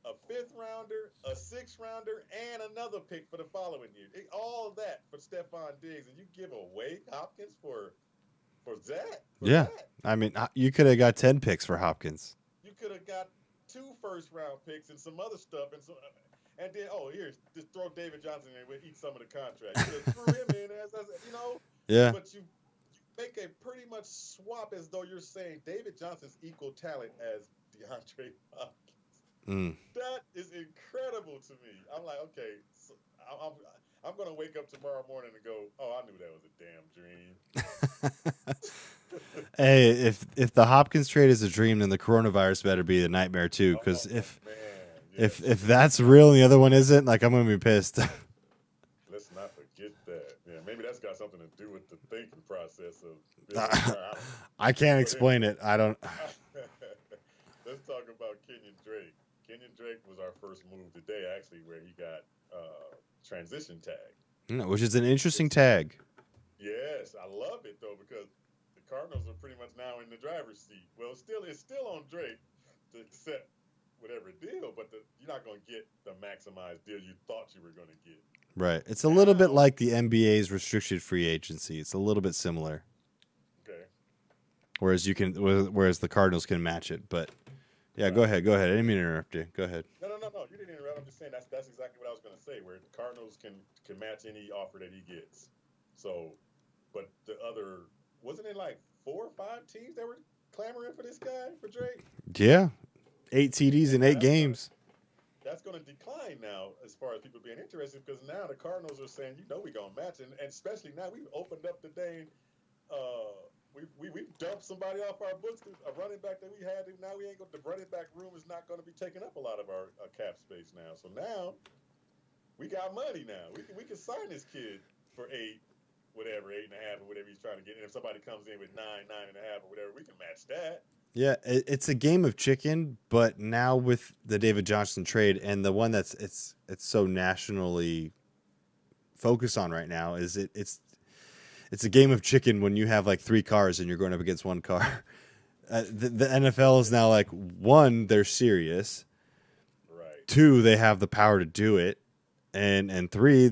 a fifth rounder, a sixth rounder, and another pick for the following year. All that for Stephon Diggs, and you give away Hopkins for that for Yeah. that. I mean, you could have got 10 picks for Hopkins. You could have got two first round picks and some other stuff, and then here, just throw David Johnson in and we'll eat some of the contract. You could have threw him in as. Yeah. But you make a pretty much swap as though you're saying David Johnson's equal talent as DeAndre Hopkins. Mm. That is incredible to me. I'm like, okay, so I'm gonna wake up tomorrow morning and go, oh, I knew that was a damn dream. Hey, if the Hopkins trade is a dream, then the coronavirus better be a nightmare too. Because Oh man, if yes. that's real and the other one isn't, like I'm gonna be pissed. Let's not forget that. Yeah, maybe that's got something to do with the thinking process of Bill O'Brien. I can't But explain it. I don't. let's talk about Kenyon Drake. Kenyon Drake was our first move today, actually, where he got transition tag. Which is an interesting It's, tag. yes, I love it though because the Cardinals are pretty much now in the driver's seat. Well, it's still on Drake to accept whatever deal, but you're not going to get the maximized deal you thought you were going to get. Right. It's a little bit Now, like the NBA's restricted free agency. It's a little bit similar. okay, Whereas the Cardinals can match it. But yeah, go right. ahead. Go ahead. I didn't mean to interrupt you. Go ahead. No. You didn't interrupt. I'm just saying that's exactly what I was going to say. Where the Cardinals can match any offer that he gets. So, but the other wasn't it like 4 or 5 teams that were clamoring for this guy for Drake? Yeah. 8 TDs in And 8 games. that's going to decline now as far as people being interested because now the Cardinals are saying, we're going to match. And especially now we've opened up the dang, we've dumped somebody off our books, a running back that we had. And now the running back room is not going to be taking up a lot of our cap space now. So now we got money now. We can sign this kid for 8, whatever, 8.5 or whatever he's trying to get. And if somebody comes in with 9, 9.5 or whatever, we can match that. Yeah, it's a game of chicken, but now with the David Johnson trade and the one that's it's so nationally focus on right now. It's a game of chicken when you have like 3 cars and you're going up against 1 car. The NFL is now like, 1, they're serious. Right. 2, they have the power to do it. And 3,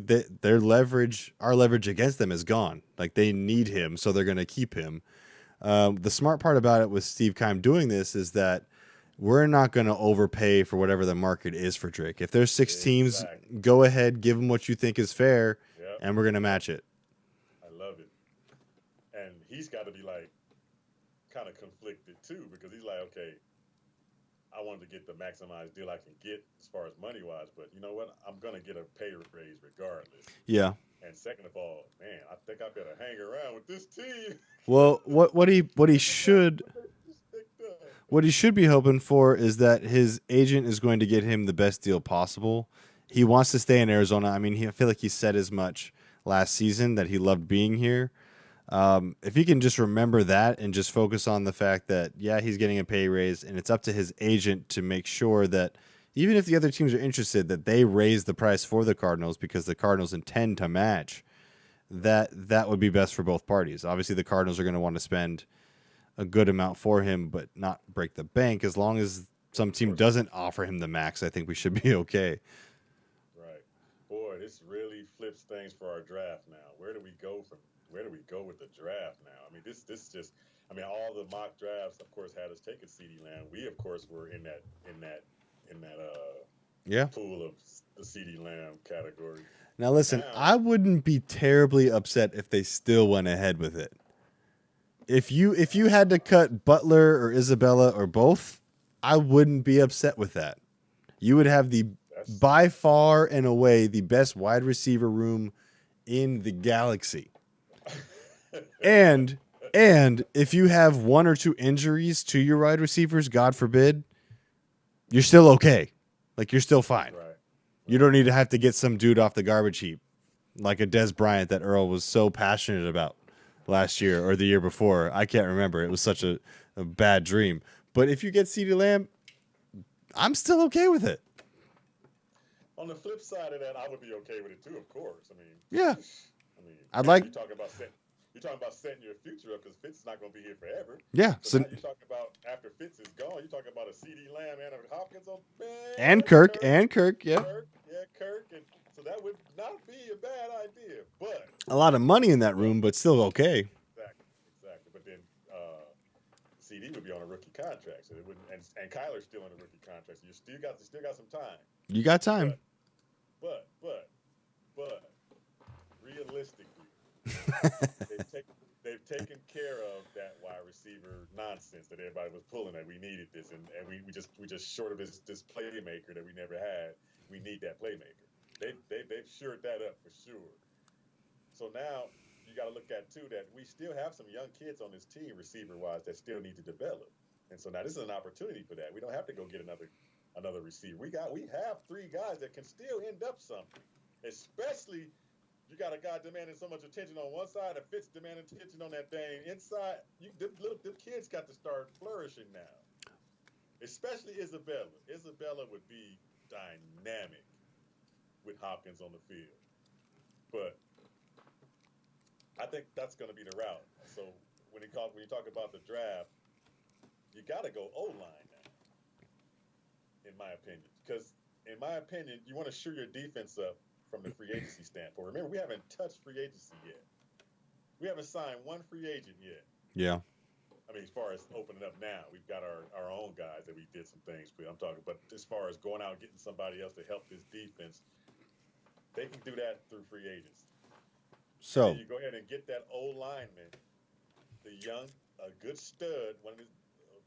our leverage against them is gone. Like, they need him, so they're going to keep him. The smart part about it with Steve Keim doing this is that we're not going to overpay for whatever the market is for Drake. If there's 6 teams, go ahead, give them what you think is fair, and we're going to match it. I love it. And he's got to be like kind of conflicted too, because he's like, okay, I wanted to get the maximized deal I can get as far as money wise, but you know what? I'm going to get a pay raise regardless. Yeah. And second of all, man, I think I better hang around with this team. Well, what he should be hoping for is that his agent is going to get him the best deal possible. He wants to stay in Arizona. I mean, I feel like he said as much last season that he loved being here. If he can just remember that and just focus on the fact that, yeah, he's getting a pay raise, and it's up to his agent to make sure that even if the other teams are interested, that they raise the price for the Cardinals because the Cardinals intend to match, that would be best for both parties. Obviously, the Cardinals are going to want to spend a good amount for him, but not break the bank. As long as some team doesn't offer him the max, I think we should be okay. Right. Boy, this really flips things for our draft now. Where do we go with the draft now? I mean, this just, I mean, all the mock drafts, of course, had us taking CeeDee Lamb. We, of course, were in that pool of the CeeDee Lamb category. Now, listen, I wouldn't be terribly upset if they still went ahead with it. If you had to cut Butler or Isabella or both, I wouldn't be upset with that. You would have by far and away the best wide receiver room in the galaxy. And if you have 1 or 2 injuries to your wide receivers, God forbid, you're still okay. Like, you're still fine. Right. You don't need to have to get some dude off the garbage heap like a Des Bryant that Earl was so passionate about last year or the year before. I can't remember. It was such a bad dream. But if you get CeeDee Lamb, I'm still okay with it. On the flip side of that, I would be okay with it too, of course. I mean, yeah. I'd like. You're talking about setting your future up because Fitz is not going to be here forever. Yeah. So now you're talking about after Fitz is gone, you're talking about a CeeDee Lamb and a Hopkins on and Kirk, yeah. Kirk, and so that would not be a bad idea, but a lot of money in that room, but still okay. Exactly. But then CD would be on a rookie contract, so it wouldn't, and Kyler's still on a rookie contract, so you still got some time. You got time. But realistically, they've taken care of that wide receiver nonsense that everybody was pulling, that we needed this, and we just short of this playmaker that we never had. We need that playmaker. They've shored that up for sure. So now you got to look at too that we still have some young kids on this team, receiver wise, that still need to develop. And so now this is an opportunity for that. We don't have to go get another receiver. We have 3 guys that can still end up something. Especially, you got a guy demanding so much attention on one side, and Fitz demanding attention on that thing inside. The kids got to start flourishing now. Especially Isabella. Isabella would be dynamic with Hopkins on the field. But I think that's going to be the route. So when you talk about the draft, you got to go O-line now, in my opinion. Because, in my opinion, you want to shore your defense up from the free agency standpoint. Remember, we haven't touched free agency yet. We haven't signed one free agent yet. Yeah. I mean, as far as opening up now, we've got our own guys that we did some things with. I'm talking, but as far as going out and getting somebody else to help this defense, they can do that through free agency. So you go ahead and get that old lineman, a good stud, one of his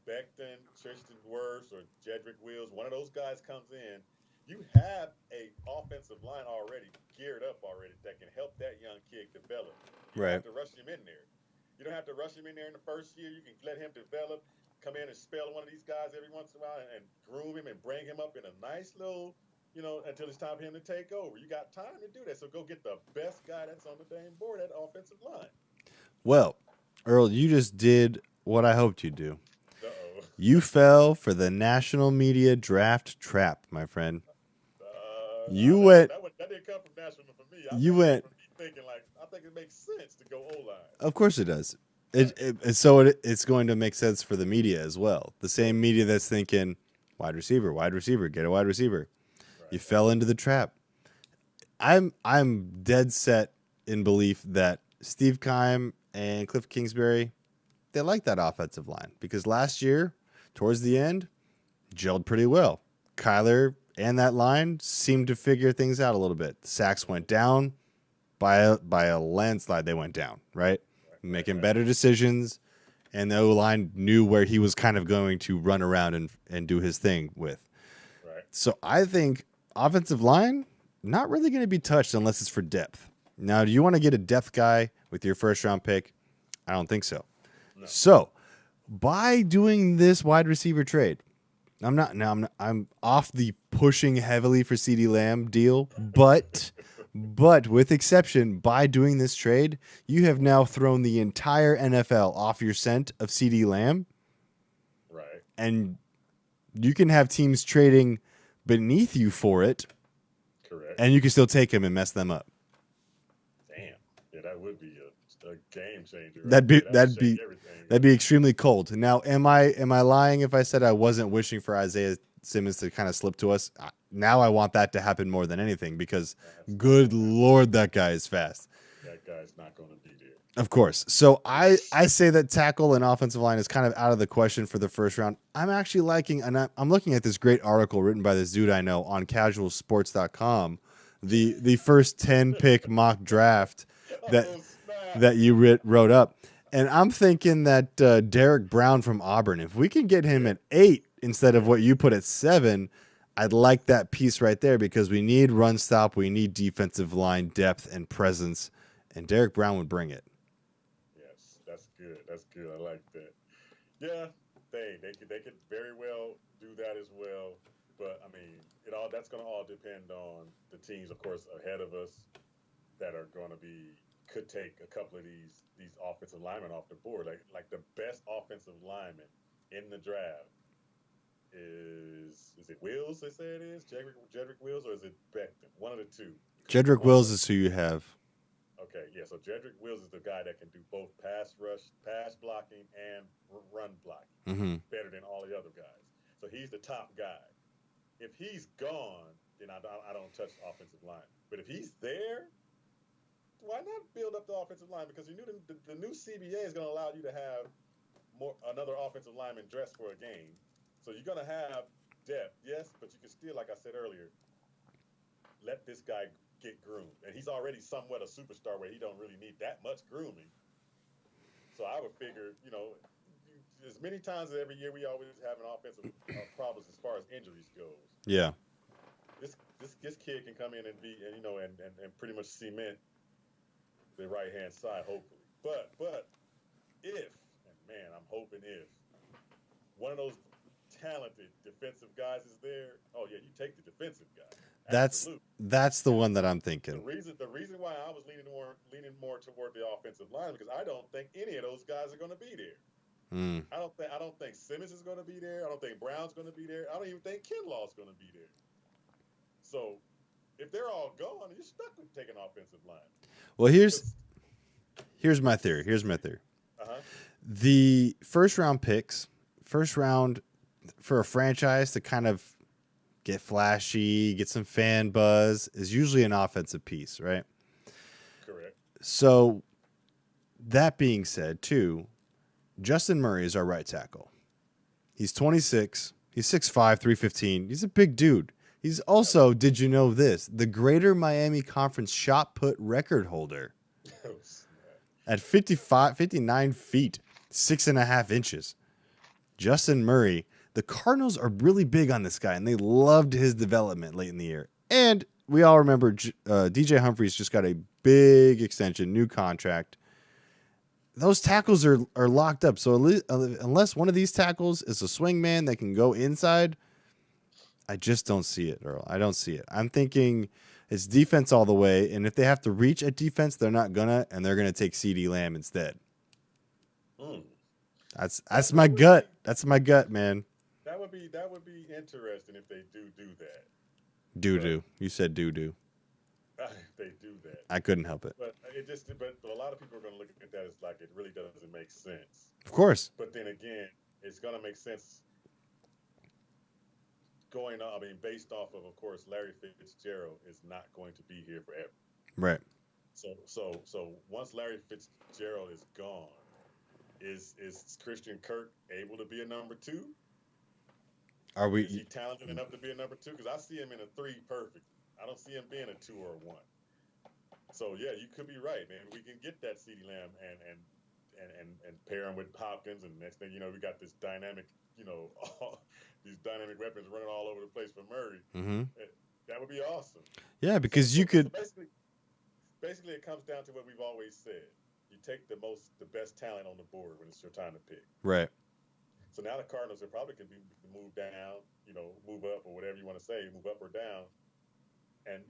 Becton, Tristan Wirfs, or Jedrick Wills, one of those guys comes in. You have a offensive line already geared up that can help that young kid develop. You don't have to rush him in there. You don't have to rush him in there in the first year. You can let him develop, come in and spell one of these guys every once in a while and groom him and bring him up in a nice little, until it's time for him to take over. You got time to do that. So go get the best guy that's on the dang board at offensive line. Well, Earl, you just did what I hoped you'd do. Uh-oh. You fell for the national media draft trap, my friend. That didn't come from national for me. You went. Thinking like I think it makes sense to go O-line. Of course it does. It's going to make sense for the media as well. The same media that's thinking wide receiver, get a wide receiver. Right. You fell into the trap. I'm dead set in belief that Steve Keim and Cliff Kingsbury, they like that offensive line because last year, towards the end, gelled pretty well. Kyler and that line seemed to figure things out a little bit. The sacks went down by a landslide. They went down, right? Making better decisions, and the O-line knew where he was kind of going to run around and do his thing with. Right. So I think offensive line, not really going to be touched unless it's for depth. Now, do you want to get a depth guy with your first-round pick? I don't think so. No. So by doing this wide receiver trade, I'm off the pushing heavily for CeeDee Lamb deal, but with exception, by doing this trade, you have now thrown the entire NFL off your scent of CeeDee Lamb. Right. And you can have teams trading beneath you for it. Correct. And you can still take him and mess them up. Damn. Yeah, that would be a game changer. Right? That'd be extremely cold. Now, am I lying if I said I wasn't wishing for Isaiah Simmons to kind of slip to us? Now I want that to happen more than anything because, good Lord, that guy is fast. That guy's not going to be there. Of course. So I say that tackle and offensive line is kind of out of the question for the first round. I'm actually liking, and I'm looking at this great article written by this dude I know on CasualSportz.com, the first 10 pick mock draft that you wrote up. And I'm thinking that Derek Brown from Auburn, if we can get him at 8 instead of what you put at 7, I'd like that piece right there because we need run stop, we need defensive line depth and presence, and Derek Brown would bring it. Yes, that's good. That's good. I like that. Yeah, they could very well do that as well. But I mean, that's going to all depend on the teams, of course, ahead of us that are going to could take a couple of these offensive linemen off the board. Like the best offensive lineman in the draft. Is it Wills? They say it is Jedrick Wills, or is it Becton? One of the two. Jedrick Wills is who you have. Okay, yeah. So Jedrick Wills is the guy that can do both pass blocking, and run blocking better than all the other guys. So he's the top guy. If he's gone, then I don't touch the offensive line. But if he's there, why not build up the offensive line? Because you knew the new CBA is going to allow you to have another offensive lineman dressed for a game. So you're going to have depth, yes, but you can still, like I said earlier, let this guy get groomed. And he's already somewhat a superstar where he don't really need that much grooming. So I would figure, as many times as every year we always have an offensive problems as far as injuries goes. Yeah. This kid can come in and be, and pretty much cement the right-hand side, hopefully. But if, and man, I'm hoping if, one of those talented defensive guys is there, oh yeah, you take the defensive guy. That's the one that I'm thinking. The reason why I was leaning more toward the offensive line because I don't think any of those guys are going to be there. I don't think Simmons is going to be there. I don't think Brown's going to be there. I don't even think Kinlaw's going to be there. So if they're all gone, you're stuck with taking offensive line. Well, here's my theory. The first round for a franchise to kind of get flashy, get some fan buzz is usually an offensive piece, right? Correct. So that being said, too, Justin Murray is our right tackle. He's 26. He's 6'5", 315. He's a big dude. He's also, did you know this, the Greater Miami Conference shot put record holder at 59 feet, 6.5 inches. Justin Murray, the Cardinals are really big on this guy, and they loved his development late in the year. And we all remember DJ Humphries just got a big extension, new contract. Those tackles are locked up. So unless one of these tackles is a swing man that can go inside, I just don't see it, Earl. I don't see it. I'm thinking it's defense all the way, and if they have to reach at defense, they're not gonna, and they're gonna take CeeDee Lamb instead. That's my gut. That's my gut, man. That would be interesting if they do that. Do. You said do. they do that. I couldn't help it. But but a lot of people are going to look at that as like it really doesn't make sense. Of course. But then again, it's going to make sense going on. I mean, based off of course, Larry Fitzgerald is not going to be here forever. Right. So once Larry Fitzgerald is gone, is Christian Kirk able to be a number two? Is he talented enough to be a number two? Because I see him in a 3 perfect. I don't see him being a 2 or a 1. So yeah, you could be right, man. We can get that CeeDee Lamb and pair him with Hopkins, and next thing you know, we got this dynamic, these dynamic weapons running all over the place for Murray. Mm-hmm. That would be awesome. Yeah, because you could. So basically, it comes down to what we've always said. You take the best talent on the board when it's your time to pick. Right. So now the Cardinals are probably can be moved down, move up or whatever you want to say, move up or down, and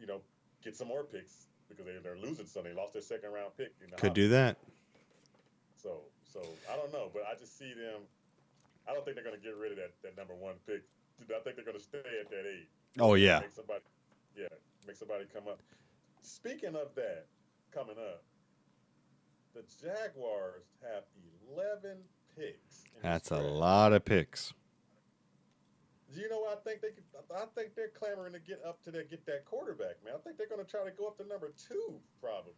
get some more picks because they're losing some. They lost their second round pick. Could do that. So I don't know, but I just see them. I don't think they're going to get rid of that number 1 pick. I think they're going to stay at that 8. Oh yeah. Make somebody come up. Speaking of that, coming up, the Jaguars have 11 picks. That's a lot of picks. You know, I think they're clamoring to get that quarterback, man. I think they're going to try to go up to number 2, probably.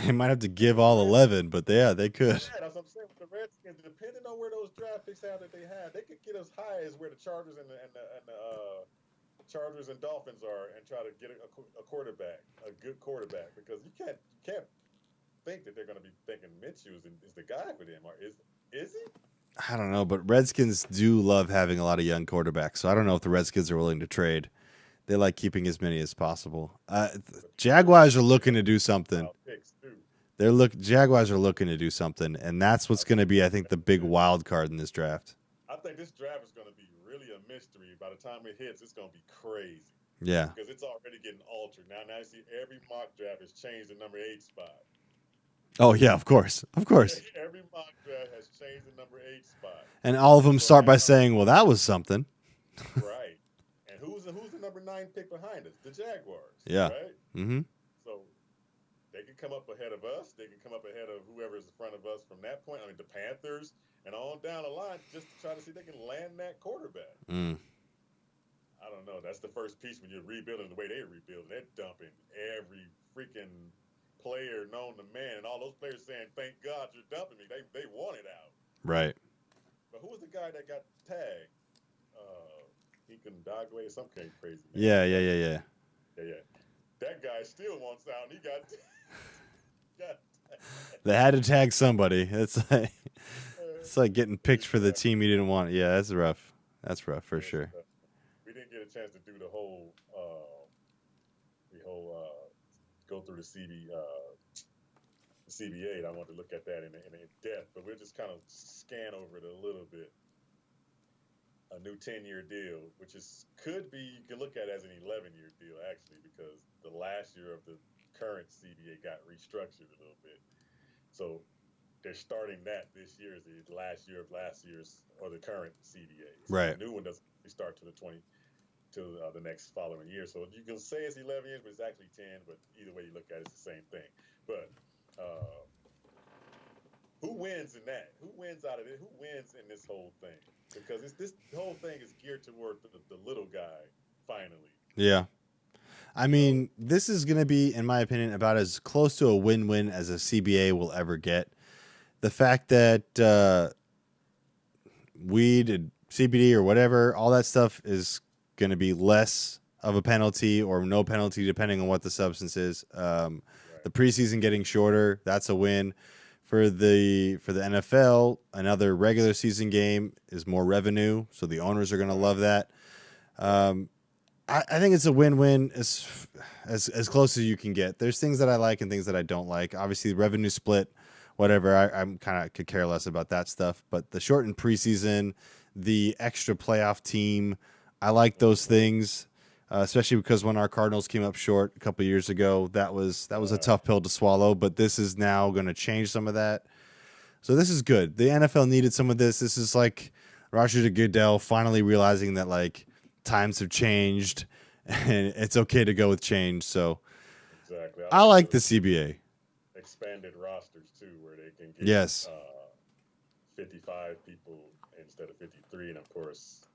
They might have to give all 11, but yeah, they could. Yeah, that's what I'm saying. With the Redskins, depending on where those draft picks are that they have, they could get as high as where the Chargers and the Chargers and Dolphins are, and try to get a quarterback, a good quarterback, because you can't think that they're going to be thinking Minshew is the guy for them, or is he? I don't know, but Redskins do love having a lot of young quarterbacks, so I don't know if the Redskins are willing to trade. They like keeping as many as possible. Jaguars are looking to do something. Jaguars are looking to do something, and that's what's going to be, I think, the big wild card in this draft. I think this draft is going to be really a mystery. By the time it hits, it's going to be crazy. Yeah. Because it's already getting altered. Now you see every mock draft has changed the number 8 spot. Oh, yeah, of course. Of course. Every mock draft has changed the number 8 spot. And all of them start by saying, well, that was something. Right. And who's the number 9 pick behind us? The Jaguars. Yeah. Right? Mm-hmm. So they can come up ahead of us. They can come up ahead of whoever's in front of us from that point. I mean, the Panthers and on down the line just to try to see if they can land that quarterback. Mm. I don't know. That's the first piece when you're rebuilding the way they're rebuilding. They're dumping every freaking player known to man, and all those players saying, "Thank God you're dumping me." They want it out. Right. But who was the guy that got tagged? He can Dogway or some kind of crazy. Yeah. Yeah. That guy still wants out, and he got tagged. They had to tag somebody. It's like getting picked for the team you didn't want. Yeah, that's rough. That's rough for sure. We didn't get a chance to do the whole go through the CBA. And I wanted to look at that in depth, but we'll just kind of scan over it a little bit. A new 10-year deal, which could be, you can look at it as an 11-year deal actually, because the last year of the current CBA got restructured a little bit. So they're starting that this year as the last year of last year's or the current CBA. So right. The new one doesn't start to the next following year. So you can say it's 11 years, but it's actually 10. But either way you look at it, it's the same thing. But who wins in that? Who wins out of it? Who wins in this whole thing? Because this whole thing is geared toward the little guy, finally. Yeah. I mean, this is going to be, in my opinion, about as close to a win-win as a CBA will ever get. The fact that weed and CBD or whatever, all that stuff is going to be less of a penalty or no penalty depending on what the substance is. The preseason getting shorter, that's a win. For the NFL, another regular season game is more revenue, so the owners are going to love that. I think it's a win-win as close as you can get. There's things that I like and things that I don't like. Obviously, the revenue split, whatever, I'm kind of could care less about that stuff. But the shortened preseason, the extra playoff team, I like those things. Especially because when our Cardinals came up short a couple of years ago, that was a tough pill to swallow. But this is now going to change some of that. So this is good. The NFL needed some of this. This is like Roger Goodell finally realizing that like times have changed and it's okay to go with change. So exactly. I like like the the CBA. expanded rosters too, where they can get Yes. 55 people instead of 53, and of course,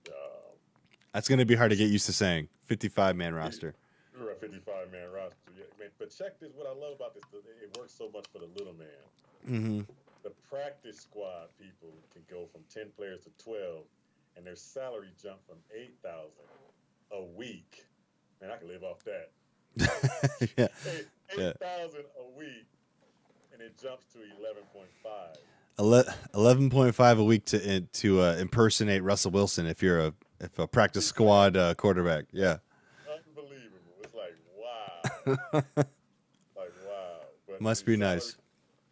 That's going to be hard to get used to saying. 55-man roster. You're a 55-man roster. Yeah, man, but check this. What I love about this, it works so much for the little man. Mm-hmm. The practice squad people can go from 10 players to 12, and their salary jump from 8,000 a week. Man, I can live off that. Yeah. 8,000 a week, and it jumps to 11.5. 11.5 a week to impersonate Russell Wilson if you're a practice squad quarterback. Yeah. Unbelievable. It's like, wow. Like, wow. But Must be nice.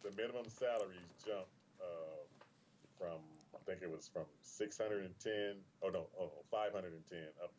The minimum salaries jump from, I think it was from 510 up